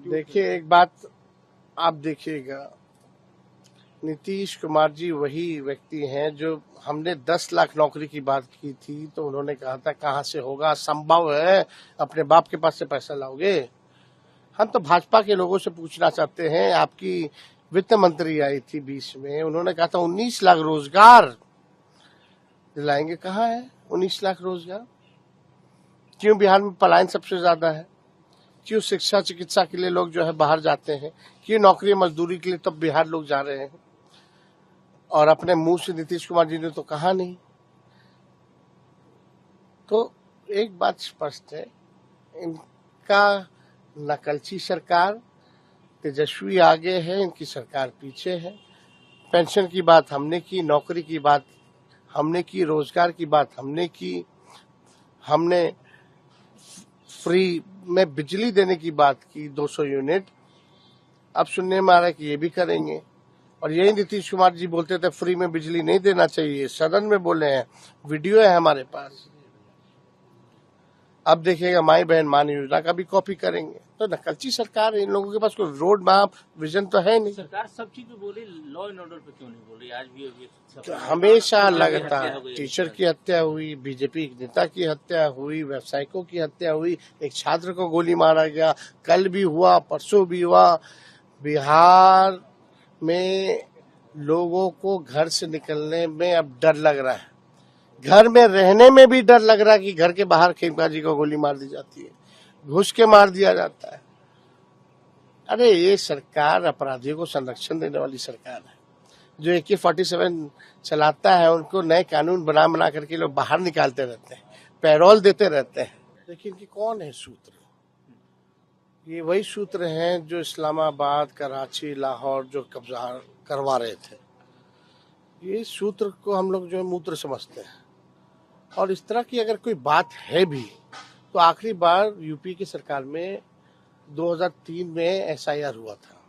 देखिए, एक बात आप देखिएगा, नीतीश कुमार जी वही व्यक्ति हैं जो हमने 10 लाख नौकरी की बात की थी तो उन्होंने कहा था कहाँ से होगा, संभव है, अपने बाप के पास से पैसा लाओगे। हम तो भाजपा के लोगों से पूछना चाहते हैं, आपकी वित्त मंत्री आई थी बीच में, उन्होंने कहा था 19 लाख रोजगार दिलाएंगे। कहाँ है 19 लाख रोजगार? क्यों बिहार में पलायन सबसे ज्यादा है? क्यों शिक्षा चिकित्सा के लिए लोग जो है बाहर जाते हैं? क्यों नौकरी मजदूरी के लिए तब बिहार लोग जा रहे हैं? और अपने मुंह से नीतीश कुमार जी ने तो कहा नहीं। तो एक बात स्पष्ट है, इनका नकलची सरकार, तेजस्वी आगे है, इनकी सरकार पीछे है। पेंशन की बात हमने की, नौकरी की बात हमने की, रोजगार की बात हमने की, हमने फ्री में बिजली देने की बात की 200 यूनिट। अब सुनने में आ रहा है कि ये भी करेंगे। और यही नीतीश कुमार जी बोलते थे फ्री में बिजली नहीं देना चाहिए, सदन में बोले हैं, वीडियो है हमारे पास। अब देखिएगा माई बहन मान योजना का भी कॉपी करेंगे। तो नकलची सरकार है, इन लोगों के पास कोई रोड मैप विजन तो है नहीं। सरकार सब चीज पे बोली, लॉ एंड ऑर्डर पे क्यों नहीं बोल रही? आज भी तो हमेशा लगातार टीचर की हत्या हुई, बीजेपी नेता की हत्या हुई, व्यवसायिकों की हत्या हुई, एक छात्र को गोली मारा गया, कल भी हुआ, परसों भी हुआ। बिहार में लोगों को घर से निकलने में अब डर लग रहा है, घर में रहने में भी डर लग रहा है कि घर के बाहर खेमका जी को गोली मार दी जाती है, घुस के मार दिया जाता है। अरे ये सरकार अपराधियों को संरक्षण देने वाली सरकार है। जो AK-47 चलाता है उनको नए कानून बना करके लोग बाहर निकालते रहते हैं, पैरोल देते रहते हैं। लेकिन कि कौन है सूत्र? ये वही सूत्र हैं जो इस्लामाबाद, कराची, लाहौर जो कब्जा करवा रहे थे। ये सूत्र को हम लोग जो है मूत्र समझते हैं। और इस तरह की अगर कोई बात है भी तो आखिरी बार यूपी की सरकार में 2003 में SIR हुआ था।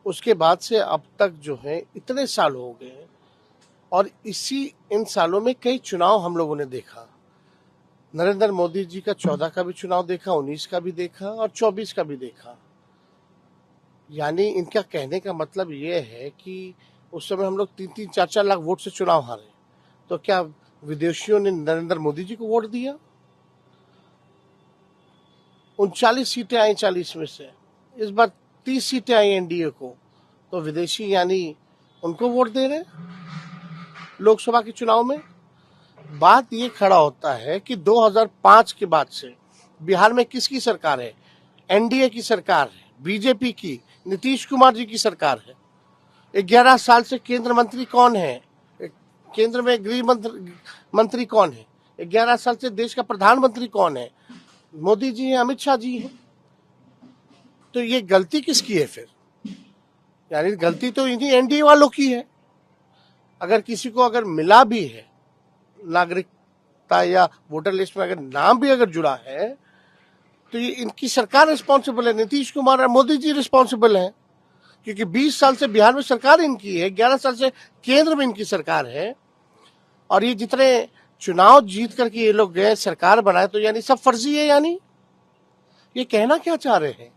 उसके बाद से अब तक जो है इतने साल हो गए, और इन सालों में कई चुनाव हम लोगों ने देखा। नरेंद्र मोदी जी का 14 का भी चुनाव देखा, 19 का भी देखा और 24 का भी देखा। यानी इनका कहने का मतलब ये है कि उस समय हम लोग 3-3, 4-4 लाख वोट से चुनाव हारे। तो क्या विदेशियों ने नरेंद्र मोदी जी को वोट दिया? 39 सीटें आई 40 में से, इस बार 30 सीटें आई एनडीए को। तो विदेशी यानी उनको वोट दे रहे लोकसभा के चुनाव में। बात ये खड़ा होता है कि 2005 के बाद से बिहार में किसकी सरकार है? एनडीए की सरकार है, बीजेपी की, नीतीश कुमार जी की सरकार है। 11 साल से केंद्र मंत्री कौन है? केंद्र में गृह मंत्री कौन है? 11 साल से देश का प्रधानमंत्री कौन है? मोदी जी हैं, अमित शाह जी हैं। तो ये गलती किसकी है फिर? यानी गलती तो इन्हीं एनडीए वालों की है। अगर किसी को अगर मिला भी है नागरिकता या वोटर लिस्ट में अगर नाम भी अगर जुड़ा है तो ये इनकी सरकार रिस्पॉन्सिबल है, नीतीश कुमार और मोदी जी रिस्पॉन्सिबल है। क्योंकि 20 साल से बिहार में सरकार इनकी है, 11 साल से केंद्र में इनकी सरकार है। और ये जितने चुनाव जीत करके ये लोग गए, सरकार बनाए, तो यानी सब फर्जी है। यानी ये कहना क्या चाह रहे हैं?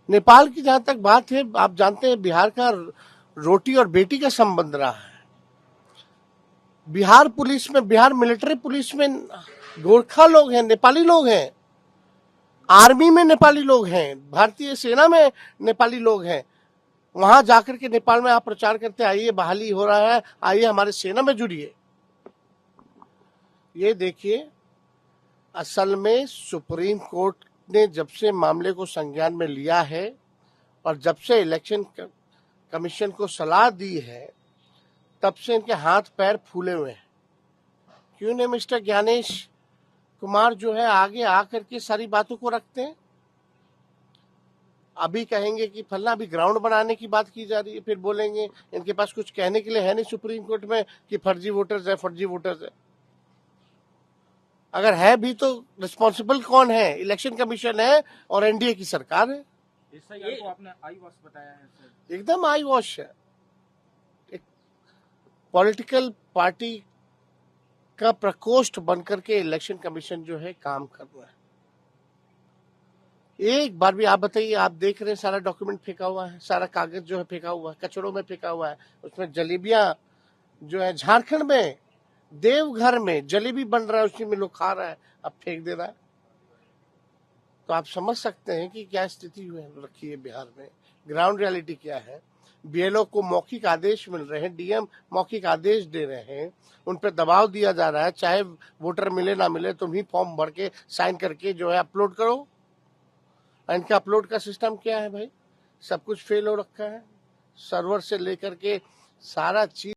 नेपाल की जहां तक बात है, आप जानते हैं बिहार का रोटी और बेटी का संबंध रहा है। बिहार पुलिस में, बिहार मिलिट्री पुलिस में गोरखा लोग हैं, नेपाली लोग हैं। आर्मी में नेपाली लोग हैं, भारतीय सेना में नेपाली लोग हैं। वहां जाकर के नेपाल में आप प्रचार करते आइए बहाली हो रहा है, आइए हमारे सेना में जुड़िए। ये देखिए, असल में सुप्रीम कोर्ट ने जब से मामले को संज्ञान में लिया है और जब से इलेक्शन कमीशन को सलाह दी है, तब से इनके हाथ पैर फूले हुए हैं। क्यों नहीं मिस्टर ज्ञानेश कुमार जो है आगे आकर के सारी बातों को रखते हैं? अभी कहेंगे कि फलना, अभी ग्राउंड बनाने की बात की जा रही है, फिर बोलेंगे इनके पास कुछ कहने के लिए है नहीं सुप्रीम कोर्ट में कि फर्जी वोटर्स है, फर्जी वोटर्स है। अगर है भी तो रिस्पॉन्सिबल कौन है? इलेक्शन कमीशन है और एनडीए की सरकार है। को आपने आई वॉश बताया है सर। एकदम आई वॉश है। एक पॉलिटिकल पार्टी का प्रकोष्ठ बनकर के इलेक्शन कमीशन जो है काम कर रहा है। एक बार भी आप बताइए, आप देख रहे हैं सारा डॉक्यूमेंट फेंका हुआ है, सारा कागज जो है फेंका हुआ है, कचड़ों में फेंका हुआ है। उसमें जलेबियां जो है झारखंड में देवघर में जलेबी बन रहा है, उसी में लोग खा रहा है, अब फेंक दे रहा है। तो आप समझ सकते हैं कि क्या स्थिति हुई रखी है बिहार में, ग्राउंड रियलिटी क्या है। बीएलओ को मौखिक आदेश मिल रहे हैं, डीएम मौखिक आदेश दे रहे हैं, उन पर दबाव दिया जा रहा है, चाहे वोटर मिले ना मिले तुम ही फॉर्म भर के साइन करके जो है अपलोड करो। इनका अपलोड का सिस्टम क्या है भाई, सब कुछ फेल हो रखा है, सर्वर से लेकर के सारा चीज